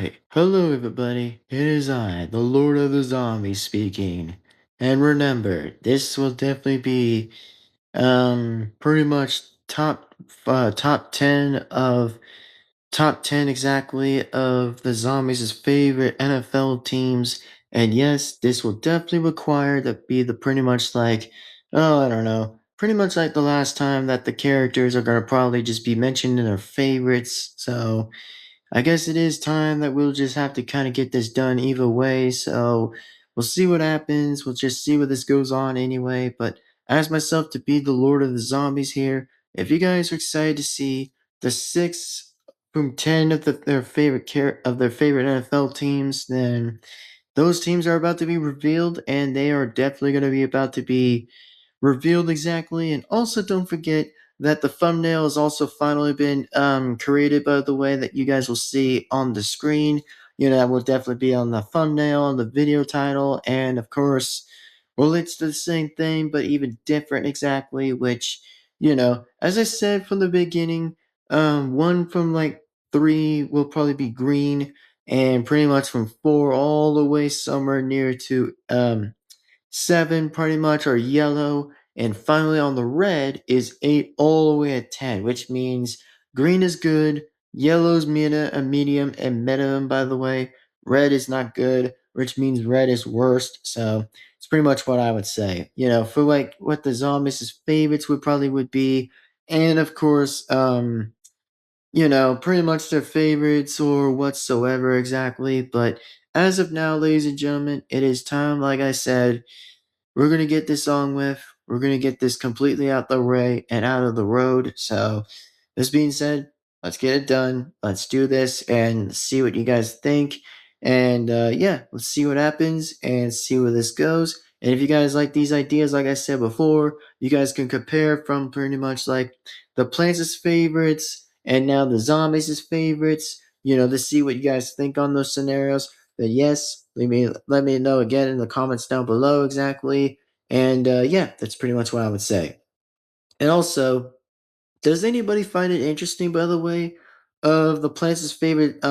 Alright, hello everybody, it is I, the Lord of the Zombies speaking. And remember, this will definitely be, pretty much top 10 of, top 10 exactly of the Zombies' favorite NFL teams. And yes, this will definitely require to be the pretty much like, oh, I don't know, pretty much like the last time that the characters are gonna probably just be mentioned in their favorites, so I guess it is time that we'll just have to kind of get this done either way. So we'll see what happens. We'll just see what this goes on anyway. But I asked myself to be the Lord of the Zombies here. If you guys are excited to see the 6 from 10 of their favorite NFL teams, then those teams are about to be revealed, and they are definitely going to be about to be revealed exactly. And also, don't forget that the thumbnail has also finally been created, by the way, that you guys will see on the screen. That will definitely be on the thumbnail, on the video title, and of course, well, it's the same thing, but even different exactly, which, as I said from the beginning, one from like 3 will probably be green, and pretty much from 4 all the way somewhere near to 7 pretty much are yellow, and finally on the red is 8 all the way at 10, which means green is good, yellow's medium, and minimum, by the way. Red is not good, which means red is worst, so it's pretty much what I would say. For like what the zombies' favorites would be, and of course, pretty much their favorites or whatsoever exactly. But as of now, ladies and gentlemen, it is time, like I said, we're going to get this on with. We're going to get this completely out the way and out of the road. So, this being said, let's get it done. Let's do this and see what you guys think. And yeah, let's see what happens and see where this goes. And if you guys like these ideas, like I said before, you guys can compare from pretty much like the plants' favorites and now the zombies' favorites, to see what you guys think on those scenarios. Then yes, let me know again in the comments down below exactly. And yeah, that's pretty much what I would say. And also, does anybody find it interesting, by the way, of the plants' favorite,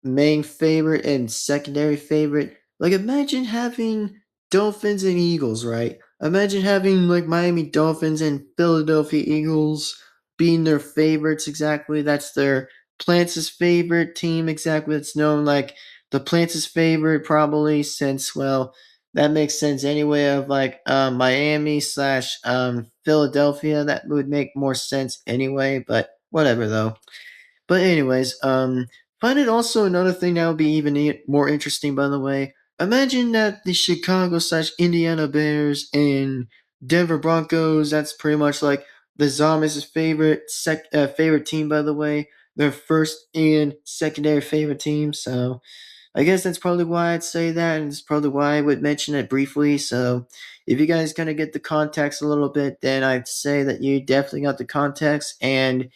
main favorite and secondary favorite? Like, imagine having Dolphins and Eagles, right? Imagine having, like, Miami Dolphins and Philadelphia Eagles being their favorites exactly. That's their plants' favorite team exactly. It's known like the plants' favorite, probably, since, well, that makes sense anyway of like Miami slash Philadelphia. That would make more sense anyway, but whatever though. But anyways, find it also another thing that would be even more interesting, by the way. Imagine that the Chicago slash Indiana Bears and Denver Broncos, that's pretty much like the Zombies' favorite team, by the way. Their first and secondary favorite team, so I guess that's probably why I'd say that, and it's probably why I would mention it briefly. So, if you guys kind of get the context a little bit, then I'd say that you definitely got the context, and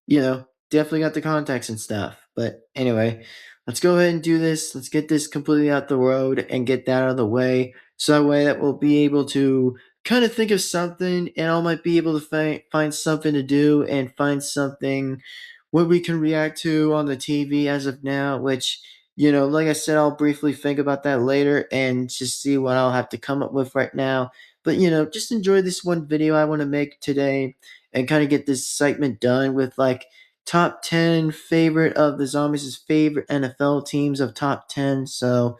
definitely got the context and stuff. But anyway, let's go ahead and do this. Let's get this completely out the road and get that out of the way. So that way that we'll be able to kind of think of something, and I might be able to find something to do and find something what we can react to on the TV as of now, which, like I said, I'll briefly think about that later and just see what I'll have to come up with right now. But, just enjoy this one video I want to make today and kind of get this segment done with like top 10 favorite of the zombies' favorite NFL teams of top 10. So,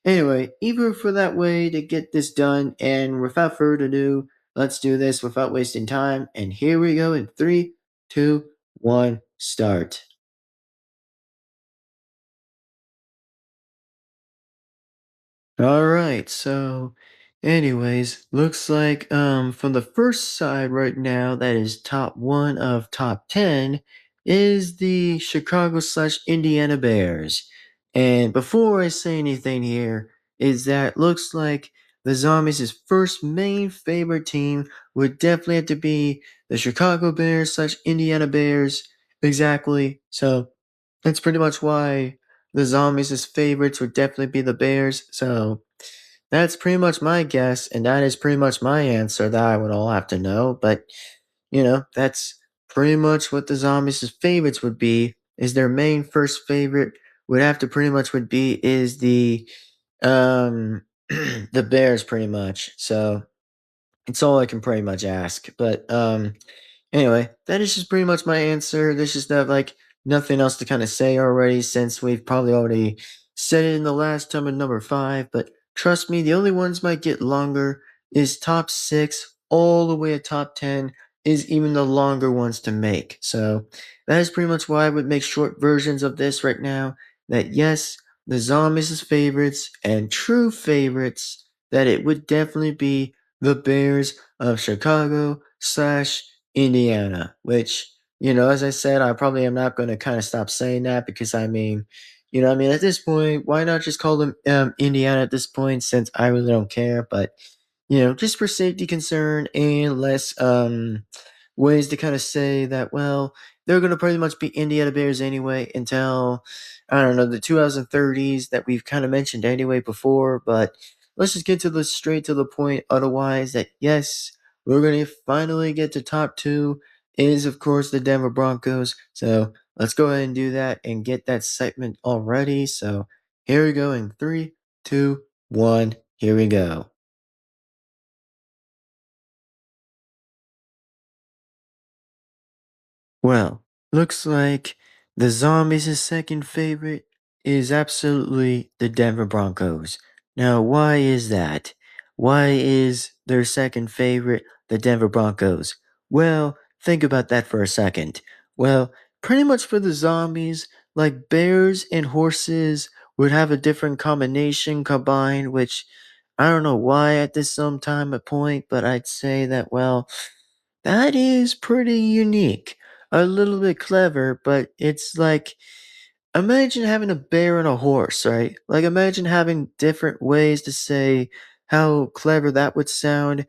anyway, eager for that way to get this done. And without further ado, let's do this without wasting time. And here we go in 3, 2, 1, start. Alright, so anyways, looks like from the first side right now that is top 1 of top 10 is the Chicago slash Indiana Bears. And before I say anything here, is that looks like the Zombies' first main favorite team would definitely have to be the Chicago Bears slash Indiana Bears. Exactly. So that's pretty much why the Zombies' favorites would definitely be the Bears, so that's pretty much my guess, and that is pretty much my answer that I would all have to know, but, that's pretty much what the Zombies' favorites would be, is their main first favorite would have to pretty much would be is um the Bears pretty much. So it's all I can pretty much ask. But anyway, that is just pretty much my answer. There's just nothing else to kind of say already since we've probably already said it in the last time at number 5. But trust me, the only ones might get longer is top 6 all the way at top 10 is even the longer ones to make. So that is pretty much why I would make short versions of this right now. That yes, the zombies' favorites and true favorites, that it would definitely be the Bears of Chicago slash Indiana, which, as I said, I probably am not going to kind of stop saying that because at this point, why not just call them Indiana at this point since I really don't care, but just for safety concern and less ways to kind of say that, well, they're going to pretty much be Indiana Bears anyway until, I don't know, the 2030s that we've kind of mentioned anyway before. But let's just get to the straight to the point. Otherwise, that yes, we're going to finally get to top 2 is, of course, the Denver Broncos. So let's go ahead and do that and get that segment already. So here we go in 3, 2, 1. Here we go. Well, looks like the Zombies' second favorite is absolutely the Denver Broncos. Now, why is that? Why is their second favorite the Denver Broncos? Well, think about that for a second. Well, pretty much for the Zombies, like bears and horses would have a different combination combined, which I don't know why at this some time at point, but I'd say that, well, that is pretty unique. A little bit clever, but it's like imagine having a bear and a horse, right? Like imagine having different ways to say how clever that would sound.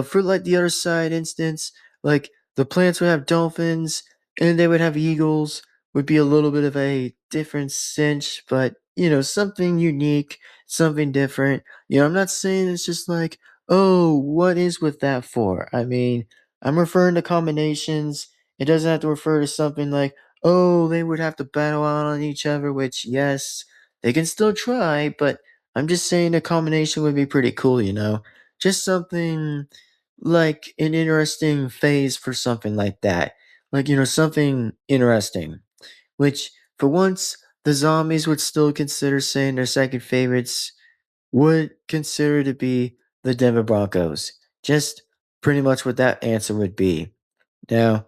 For like the other side instance, like the plants would have dolphins and they would have eagles would be a little bit of a different cinch, but something unique, something different. I'm not saying it's just like, oh, what is with that for? I mean, I'm referring to combinations. It doesn't have to refer to something like, oh, they would have to battle out on each other, which, yes, they can still try, but I'm just saying a combination would be pretty cool. Just something like an interesting phase for something like that. Like, something interesting. Which, for once, the zombies would still consider saying their second favorites would consider to be the Denver Broncos. Just pretty much what that answer would be. Now,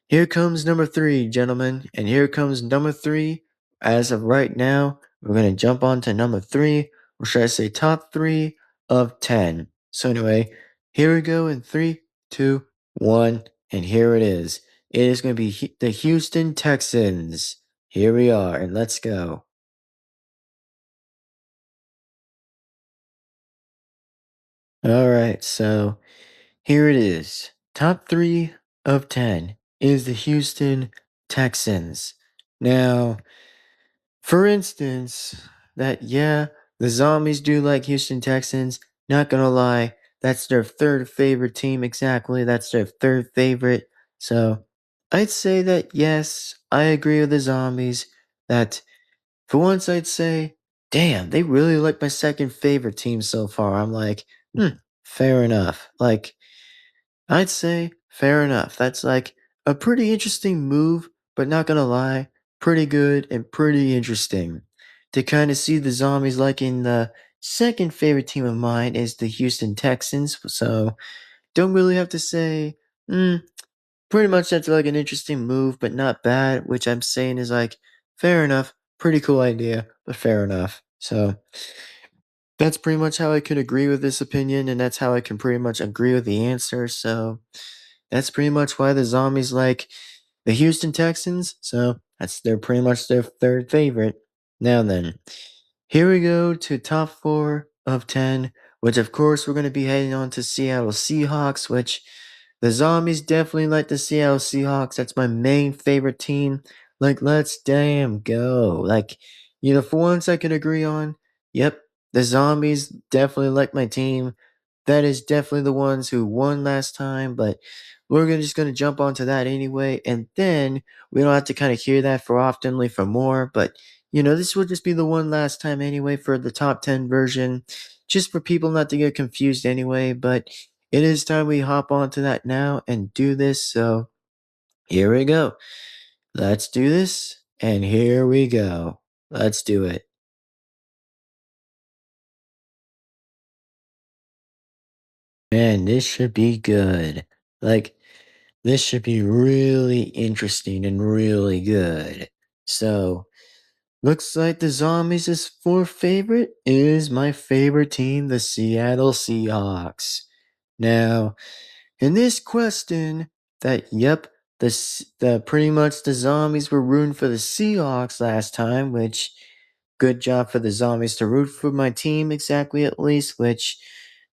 here comes number 3, gentlemen, and here comes number 3. As of right now, we're going to jump on to number 3, or should I say top 3 of 10. So anyway, here we go in 3, 2, 1, and here it is. It is going to be the Houston Texans. Here we are, and let's go. Alright, so here it is. Top 3 of 10 is the Houston Texans. Now, for instance, the zombies do like Houston Texans. Not gonna lie, that's their third favorite team exactly. That's their third favorite. So I'd say that yes, I agree with the zombies. That for once I'd say, damn, they really like my second favorite team so far. I'm like, fair enough. Like I'd say fair enough. That's like a pretty interesting move, but not gonna lie, pretty good and pretty interesting. To kind of see the zombies liking the second favorite team of mine is the Houston Texans. So don't really have to say, pretty much that's like an interesting move, but not bad, which I'm saying is like fair enough, pretty cool idea, but fair enough. So that's pretty much how I could agree with this opinion, and that's how I can pretty much agree with the answer. So that's pretty much why the zombies like the Houston Texans. So they're pretty much their third favorite. Now then, here we go to top 4 of 10, which of course we're going to be heading on to Seattle Seahawks, which the zombies definitely like the Seattle Seahawks. That's my main favorite team. Like, let's damn go. Like, for once I can agree on, yep, the zombies definitely like my team. That is definitely the ones who won last time, but just gonna jump onto that anyway, and then we don't have to kind of hear that for oftenly for more, but this will just be the one last time anyway for the top 10 version, just for people not to get confused anyway. But it is time we hop onto that now and do this. So here we go. Let's do this. And here we go. Let's do it. Man, this should be good. Like, this should be really interesting and really good. So, looks like the Zombies' fourth favorite is my favorite team, the Seattle Seahawks. Now, in this question, the pretty much the Zombies were rooting for the Seahawks last time, which good job for the Zombies to root for my team exactly at least, which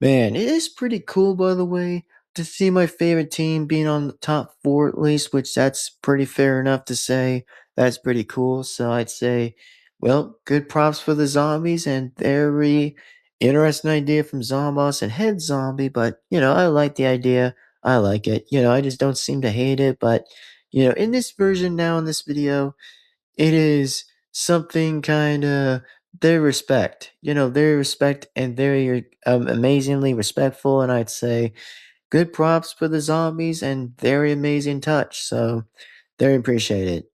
man, it is pretty cool by the way to see my favorite team being on the top 4 at least, which that's pretty fair enough to say. That's pretty cool. So I'd say, well, good props for the Zombies and very interesting idea from Zomboss and Head Zombie, but I like the idea. I like it. I just don't seem to hate it, but in this version now in this video, it is something kind of their respect. Their respect and very amazingly respectful, and I'd say good props for the Zombies and very amazing touch. So very appreciated.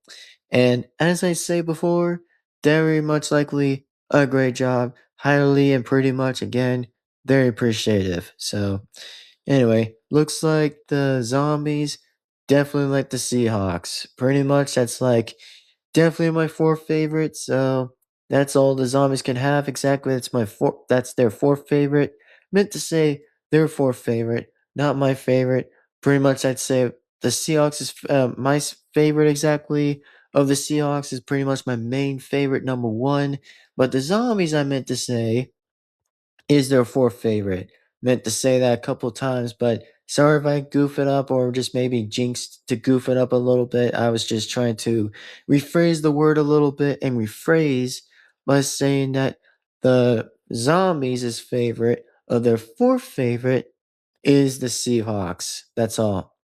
And as I say before, very much likely a great job. Highly and pretty much again, very appreciative. So anyway, looks like the Zombies definitely like the Seahawks. Pretty much that's like definitely my fourth favorite. So that's all the Zombies can have. Exactly. That's their fourth favorite. Meant to say their fourth favorite, not my favorite. Pretty much I'd say the Seahawks is favorite exactly of the Seahawks is pretty much my main favorite number one. But the Zombies I meant to say is their fourth favorite. Meant to say that a couple times, but sorry if I goof it up or just maybe jinxed to goof it up a little bit. I was just trying to rephrase the word a little bit and rephrase by saying that the Zombies' favorite of their fourth favorite is the Seahawks. That's all.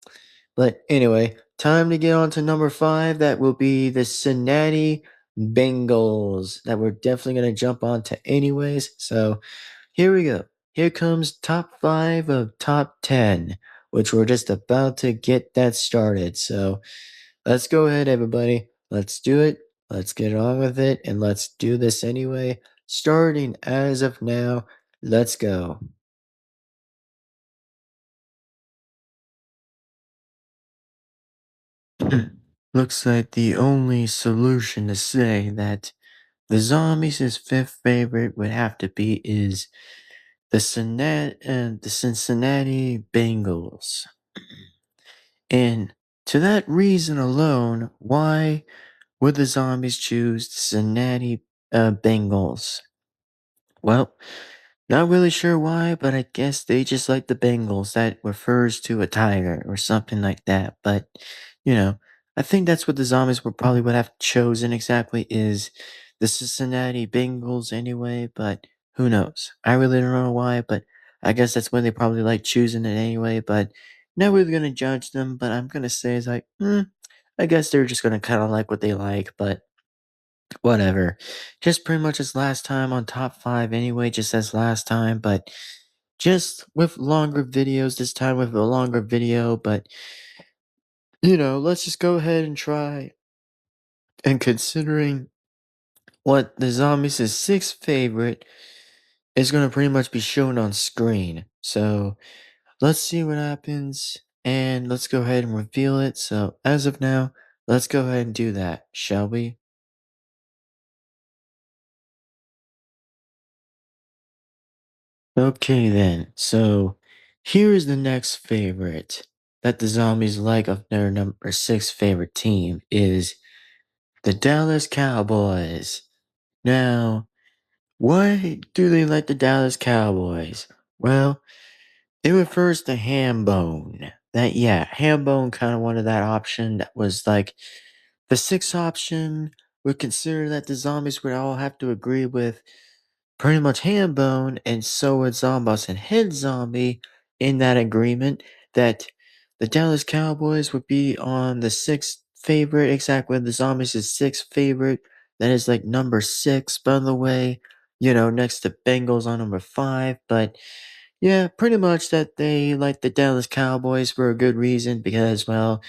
But anyway, time to get on to number 5. That will be the Cincinnati Bengals. That we're definitely going to jump onto anyways. So here we go. Here comes top 5 of top 10, which we're just about to get that started. So let's go ahead, everybody. Let's do it. Let's get on with it. And let's do this anyway. Starting as of now. Let's go. Looks like the only solution to say that the Zombies' fifth favorite would have to be is the Cincinnati Bengals. And to that reason alone, why would the Zombies choose the Cincinnati Bengals? Well, not really sure why, but I guess they just like the Bengals. That refers to a tiger or something like that. But, you know, I think that's what the Zombies would have chosen exactly is the Cincinnati Bengals anyway, but who knows? I really don't know why, but I guess that's when they probably like choosing it anyway, but not really gonna judge them, but I'm gonna say it's like, I guess they're just gonna kinda like what they like, but whatever. Just pretty much as last time on top 5 anyway, just as last time, but just with longer videos, this time with a longer video, but let's just go ahead and try. And considering what the Zombies' sixth favorite is going to pretty much be shown on screen. So let's see what happens and let's go ahead and reveal it. So as of now, let's go ahead and do that, shall we? Okay then, so here's the next favorite that the Zombies like of their number 6 favorite team is the Dallas Cowboys. Now, why do they like the Dallas Cowboys? Well, it refers to Hambone. Yeah, Hambone kind of wanted that option that was like the sixth option would consider that the zombies would all have to agree with pretty much Hambone, and so would Zomboss and Head Zombie in that agreement that the Dallas Cowboys would be on the sixth favorite, exactly the Zombies' sixth favorite That is like number 6, by the way, next to Bengals on number 5. But yeah, pretty much that they like the Dallas Cowboys for a good reason because, well,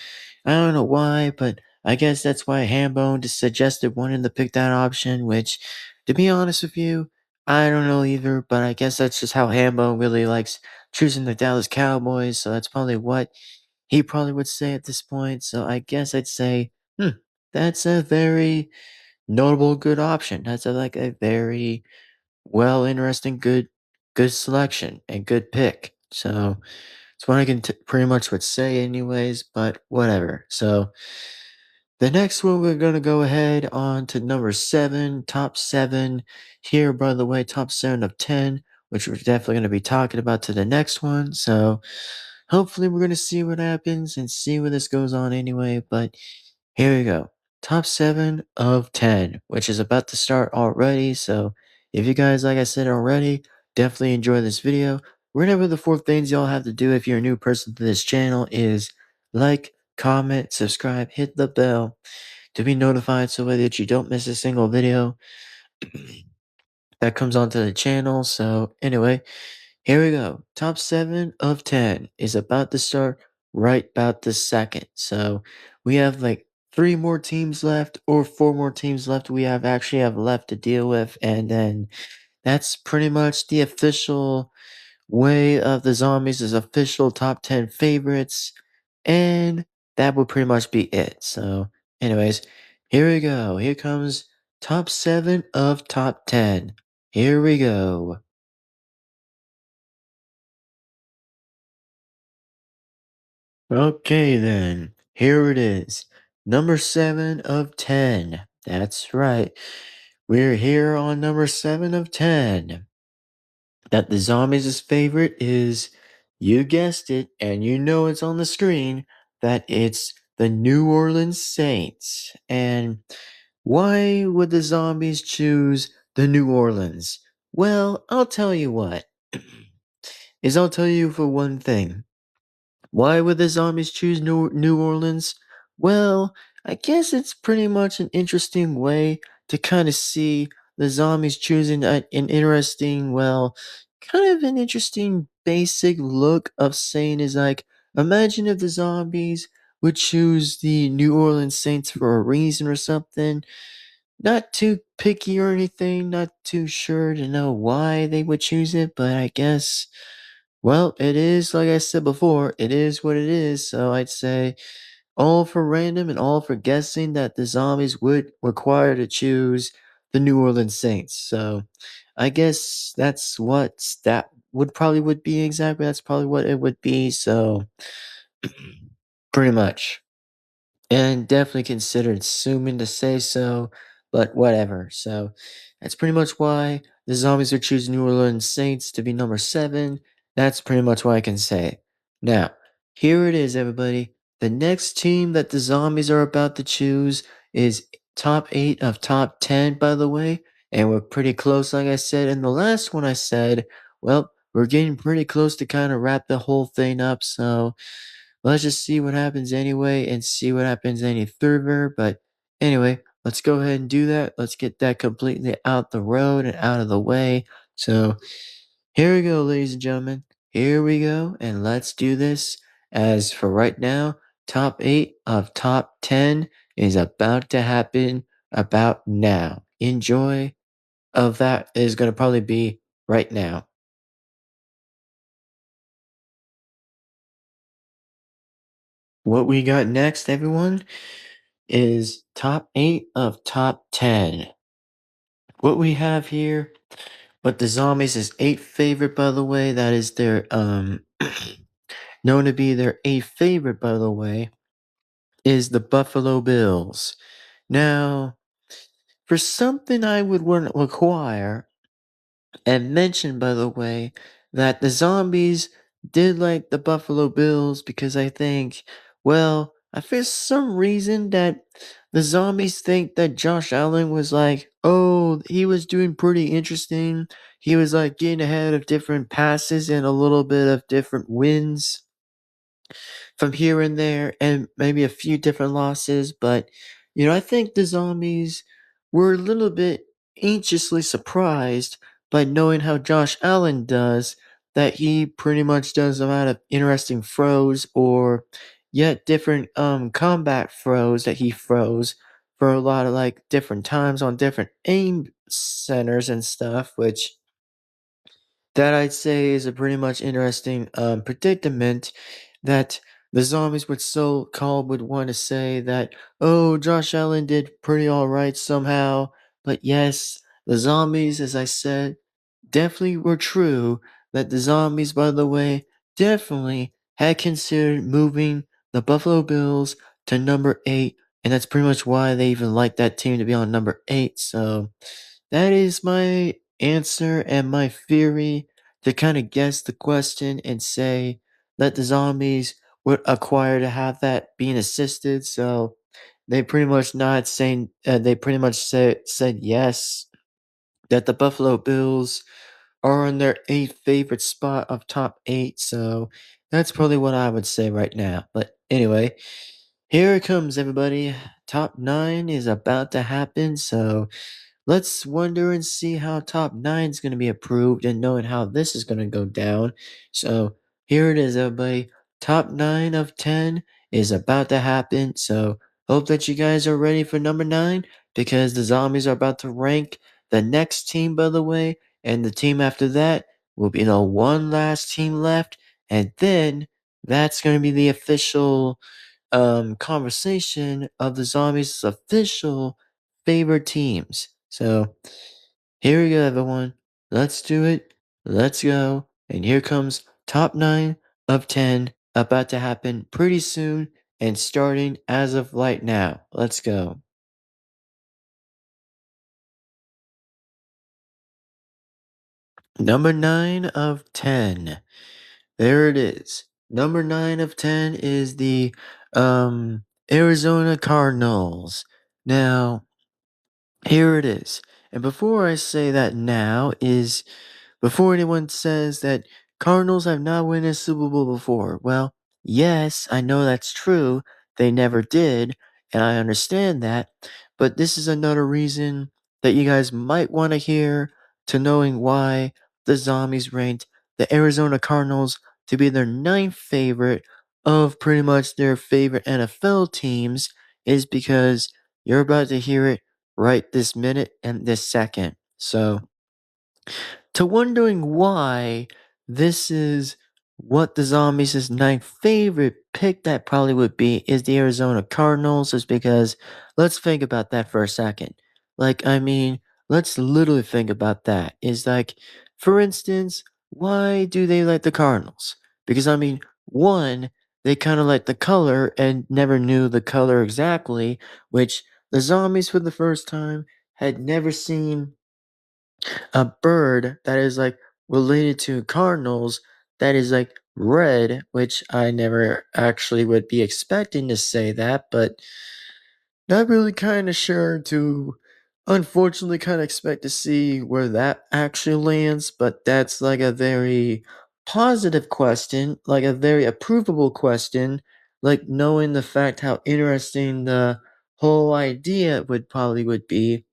I don't know why, but I guess that's why Hambone just suggested wanting to pick that option, which, to be honest with you, I don't know either, but I guess that's just how Hambone really likes choosing the Dallas Cowboys, so that's probably what he probably would say at this point. So I guess I'd say, that's a very notable good option. That's like a very well, interesting, good selection and good pick. So it's what I can pretty much would say, anyways. But whatever. So the next one we're gonna go ahead on to number 7, top 7 here. By the way, top 7 of 10, which we're definitely gonna be talking about to the next one. So hopefully we're gonna see what happens and see where this goes on anyway. But here we go. Top 7 of 10, which is about to start already. So if you guys, like I said already, definitely enjoy this video. Remember, the 4 things y'all have to do if you're a new person to this channel is like, comment, subscribe, hit the bell to be notified so that you don't miss a single video that comes onto the channel. So anyway, here we go. Top 7 of 10 is about to start right about this second. So we have like 3 more teams left or 4 more teams left we have left to deal with. And then that's pretty much the official way of the zombies is official top 10 favorites. And that would pretty much be it. So anyways, here we go. Here comes top 7 of top 10. Here we go. Okay, then. Here it is. Number 7 of 10. That's right. We're here on number 7 of 10. That the zombies' favorite is, you guessed it, and you know it's on the screen, that it's the New Orleans Saints. And why would the zombies choose the New Orleans? Well, I'll tell you what. I'll tell you for one thing. Why would the zombies choose New Orleans? Well, I guess it's pretty much an interesting way to kind of see the zombies choosing an interesting, well, kind of an interesting basic look of saying is like, imagine if the zombies would choose the New Orleans Saints for a reason or something. Not too picky or anything, not too sure to know why they would choose it, but I guess, well, it is, like I said before, it is what it is. So I'd say all for random and all for guessing that the zombies would require to choose the New Orleans Saints. So I guess that would be exactly. That's probably what it would be. So pretty much. And definitely considered assuming to say so, but whatever. So that's pretty much why the zombies are choosing New Orleans Saints to be number 7. That's pretty much what I can say. Now, here it is, everybody. The next team that the zombies are about to choose is top 8 of top 10, by the way. And we're pretty close, like I said. In the last one I said, well, we're getting pretty close to kind of wrap the whole thing up. So let's just see what happens anyway and see what happens any further. But anyway, let's go ahead and do that. Let's get that completely out the road and out of the way. So here we go, ladies and gentlemen. Here we go. And let's do this. As for right now, top 8 of top 10 is about to happen about now. Enjoy of that is going to probably be right now. What we got next, everyone, is top 8 of top 10. What we have here, but the zombies is 8th favorite, by the way. That is their known to be their 8th favorite, by the way, is the Buffalo Bills. Now, for something I would want to acquire, and mention, by the way, that the zombies did like the Buffalo Bills because I think, well, I for some reason that the zombies think that Josh Allen was like, oh, he was doing pretty interesting. He was like getting ahead of different passes and a little bit of different wins from here and there, and maybe a few different losses. But, I think the zombies we're a little bit anxiously surprised by knowing how Josh Allen does, that he pretty much does a lot of interesting throws or yet different combat throws that he throws for a lot of like different times on different aim centers and stuff, which that I'd say is a pretty much interesting predicament that the zombies would so called would want to say that, oh, Josh Allen did pretty alright somehow. But yes, the zombies, as I said, definitely were true. That the zombies, by the way, definitely had considered moving the Buffalo Bills to number 8. And that's pretty much why they even like that team to be on number 8. So that is my answer and my theory to kind of guess the question and say that the zombies would acquire to have that being assisted. So they pretty much not saying they pretty much said yes, that the Buffalo Bills are on their 8th favorite spot of top 8. So that's probably what I would say right now. But anyway, here it comes, everybody. Top 9 is about to happen. So let's wonder and see how top 9 is going to be approved and knowing how this is going to go down. So here it is, everybody. Top 9 of 10 is about to happen. So hope that you guys are ready for number 9, because the zombies are about to rank the next team, by the way. And the team after that will be the one last team left. And then that's going to be the official conversation of the zombies' official favorite teams. So here we go, everyone. Let's do it. Let's go. And here comes top 9 of 10 about to happen pretty soon and starting as of right now. Let's go. Number 9 of 10. There it is. Number 9 of 10 is the Arizona Cardinals. Now, here it is. And before I say that now is before anyone says that Cardinals have not won a Super Bowl before. Well, yes, I know that's true. They never did, and I understand that. But this is another reason that you guys might want to hear to knowing why the Zombies ranked the Arizona Cardinals to be their ninth favorite of pretty much their favorite NFL teams is because you're about to hear it right this minute and this second. So, to wondering why this is what the Zombies' ninth favorite pick that probably would be is the Arizona Cardinals, is because let's think about that for a second. Like, I mean, let's literally think about that. Is like, for instance, why do they like the Cardinals? Because, I mean, one, they kind of like the color and never knew the color exactly, which the Zombies for the first time had never seen a bird that is like related to cardinals that is like red, which I never actually would be expecting to say that, but not really kind of sure to unfortunately kind of expect to see where that actually lands, but that's like a very positive question, like a very approvable question, like knowing the fact how interesting the whole idea would be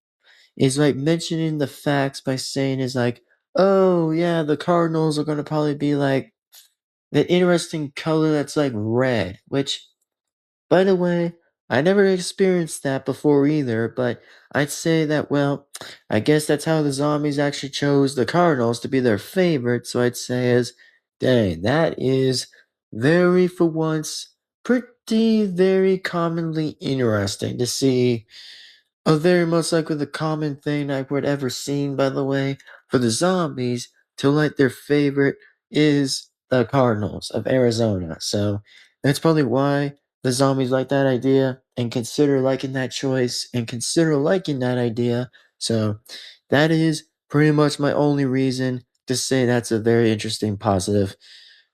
is like mentioning the facts by saying is like, oh yeah, the Cardinals are gonna probably be like that interesting color that's like red, which by the way, I never experienced that before either, but I'd say that well, I guess that's how the zombies actually chose the Cardinals to be their favorite, so I'd say is dang, that is very for once pretty very commonly interesting to see very much like with the common thing I would ever seen, by the way, for the zombies to like their favorite is the Cardinals of Arizona. So that's probably why the zombies like that idea and consider liking that choice and consider liking that idea. So that is pretty much my only reason to say that's a very interesting positive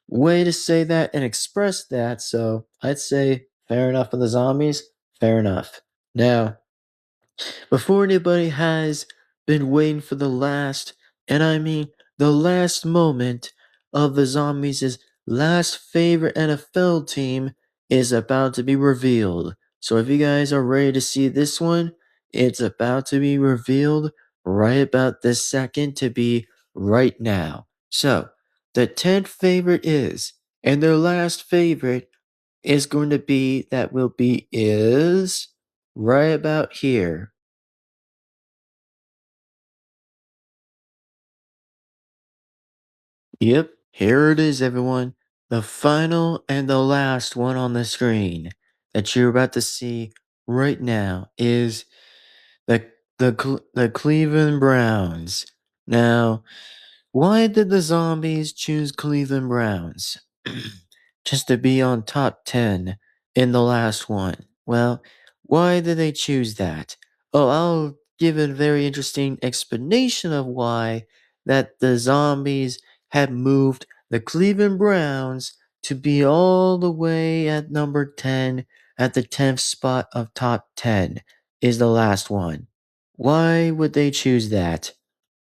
way to say that and express that. So I'd say fair enough for the zombies, fair enough. Now, before anybody has been waiting for the last, and I mean the last moment of the Zombies' last favorite NFL team is about to be revealed. So if you guys are ready to see this one, It's about to be revealed right about this second to be right now. So, the 10th favorite is, and their last favorite is going to be that will be is right about here. Yep, here it is, everyone. The final and the last one on the screen that you're about to see right now is the Cleveland Browns. Now, why did the zombies choose Cleveland Browns? Just to be on top 10 in the last one. Well, why did they choose that? Oh, I'll give a very interesting explanation of why that the zombies had moved the Cleveland Browns to be all the way at number 10 at the 10th spot of top 10 is the last one. Why would they choose that?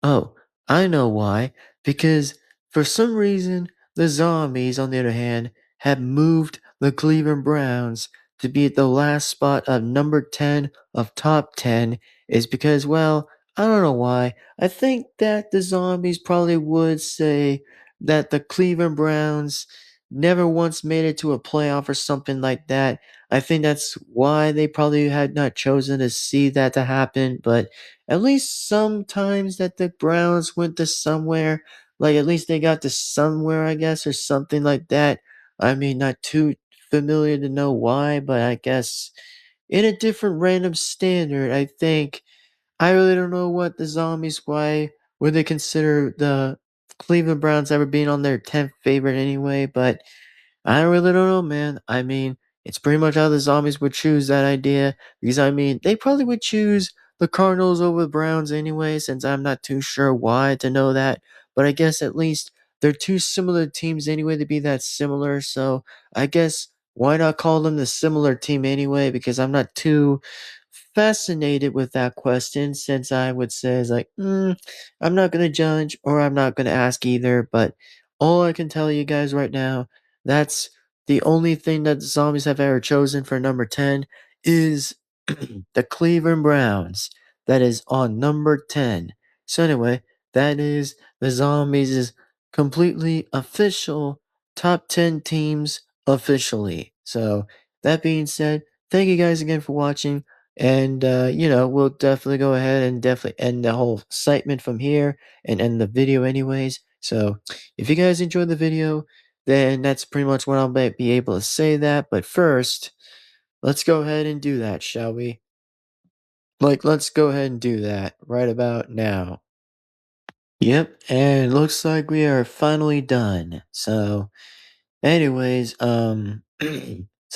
Oh, I know why. Because for some reason, the zombies, on the other hand, had moved the Cleveland Browns to be at the last spot of number 10 of top 10 is because, well, I don't know why. I think that the zombies probably would say that the Cleveland Browns never once made it to a playoff or something like that. I think that's why they probably had not chosen to see that to happen, but at least sometimes that the Browns went to somewhere, like at least they got to somewhere, I guess, or something like that. I mean, not too familiar to know why, but I guess in a different random standard, I think I really don't know what the zombies why would they consider the Cleveland Browns ever being on their 10th favorite anyway, but I really don't know, man. I mean, it's pretty much how the zombies would choose that idea because I mean, they probably would choose the Cardinals over the Browns anyway, since I'm not too sure why to know that. But I guess at least they're two similar teams anyway to be that similar. So I guess why not call them the similar team anyway? Because I'm not too fascinated with that question since I would say is like, I'm not gonna judge or I'm not gonna ask either. But all I can tell you guys right now that's the only thing that the zombies have ever chosen for number 10 is the Cleveland Browns. That is on number 10. So anyway, that is the zombies' completely official top 10 teams officially. So that being said, thank you guys again for watching. And, we'll definitely go ahead and definitely end the whole segment from here and end the video anyways. So if you guys enjoyed the video, then that's pretty much when I'll be able to say that. But first, let's go ahead and do that, shall we? Like, let's go ahead and do that right about now. Yep, and looks like we are finally done. So, anyways, so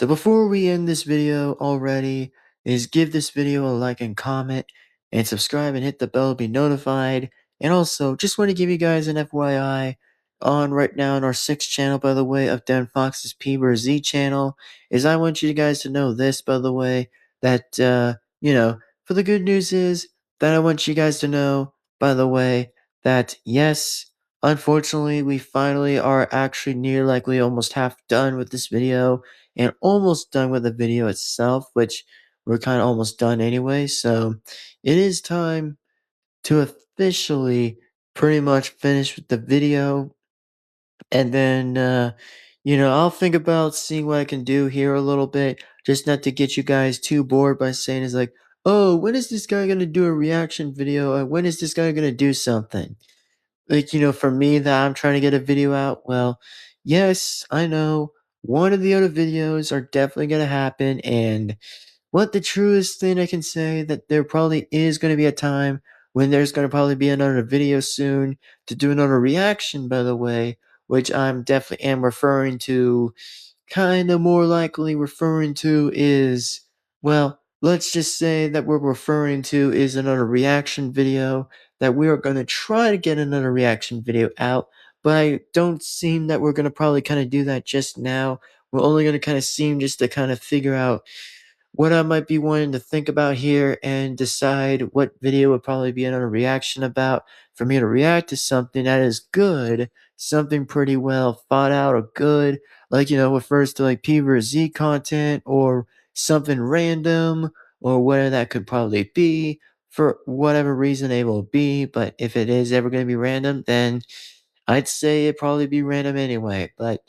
before we end this video already, is give this video a like and comment, and subscribe and hit the bell to be notified. And also, just want to give you guys an FYI on right now on our 6th channel, by the way, of Devin-Fox's Z channel, is I want you guys to know this, by the way, that, for the good news is that I want you guys to know, by the way, that yes, unfortunately, we finally are actually near likely almost half done with this video and almost done with the video itself, which we're kind of almost done anyway. So it is time to officially pretty much finish with the video. And then, I'll think about seeing what I can do here a little bit, just not to get you guys too bored by saying it's like, oh, when is this guy going to do a reaction video? When is this guy going to do something? Like, for me that I'm trying to get a video out, well, yes, I know one of the other videos are definitely gonna happen, and what the truest thing I can say that there probably is gonna be a time when there's gonna probably be another video soon to do another reaction, by the way, which I'm definitely am referring to kinda more likely referring to is, well, let's just say that we're referring to is another reaction video, that we are gonna try to get another reaction video out, but I don't seem that we're gonna probably kinda do that just now. We're only gonna kinda seem just to kinda figure out what I might be wanting to think about here and decide what video would probably be another reaction about for me to react to something that is good, something pretty well thought out or good, like, refers to like P vs. Z content or something random or whatever that could probably be for whatever reason it will be. But if it is ever going to be random, then I'd say it'd probably be random anyway. But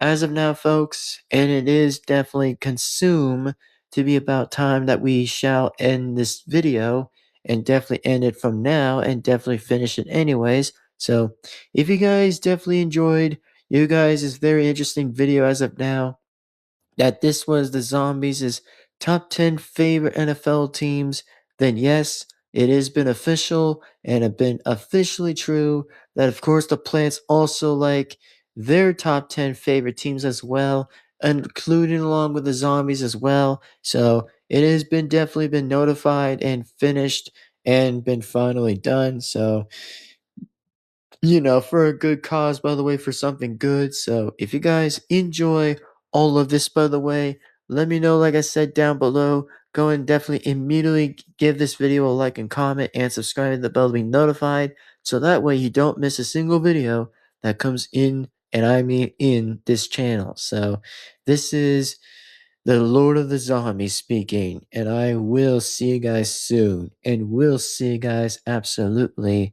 as of now, folks, and it is definitely consumed to be about time that we shall end this video and definitely end it from now and definitely finish it anyways. So if you guys definitely enjoyed you guys' very interesting video as of now, that this was the Zombies' top 10 favorite NFL teams, then yes, it has been official and have been officially true that of course the Plants also like their top 10 favorite teams as well, including along with the Zombies as well. So it has been definitely been notified and finished and been finally done. So for a good cause, by the way, for something good. So if you guys enjoy all of this, by the way, let me know, like I said, down below. Go and definitely immediately give this video a like and comment and subscribe to the bell to be notified. So that way you don't miss a single video that comes in, and I mean in this channel. So this is the Lord of the Zombies speaking, and I will see you guys soon. And we'll see you guys absolutely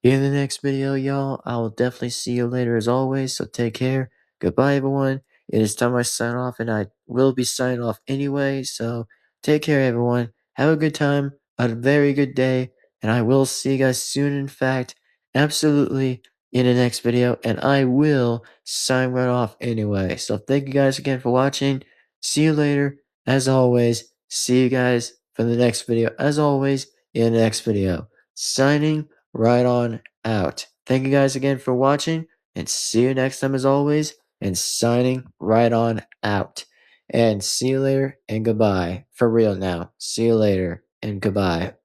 in the next video, y'all. I will definitely see you later as always, so take care. Goodbye, everyone. It is time I sign off, and I will be signing off anyway, so take care, everyone. Have a good time, a very good day, and I will see you guys soon, in fact, absolutely, in the next video, and I will sign right off anyway. So thank you guys again for watching. See you later. As always, see you guys for the next video, as always, in the next video. Signing right on out. Thank you guys again for watching, and see you next time as always, and signing right on out. And see you later and goodbye. For real now. See you later and goodbye.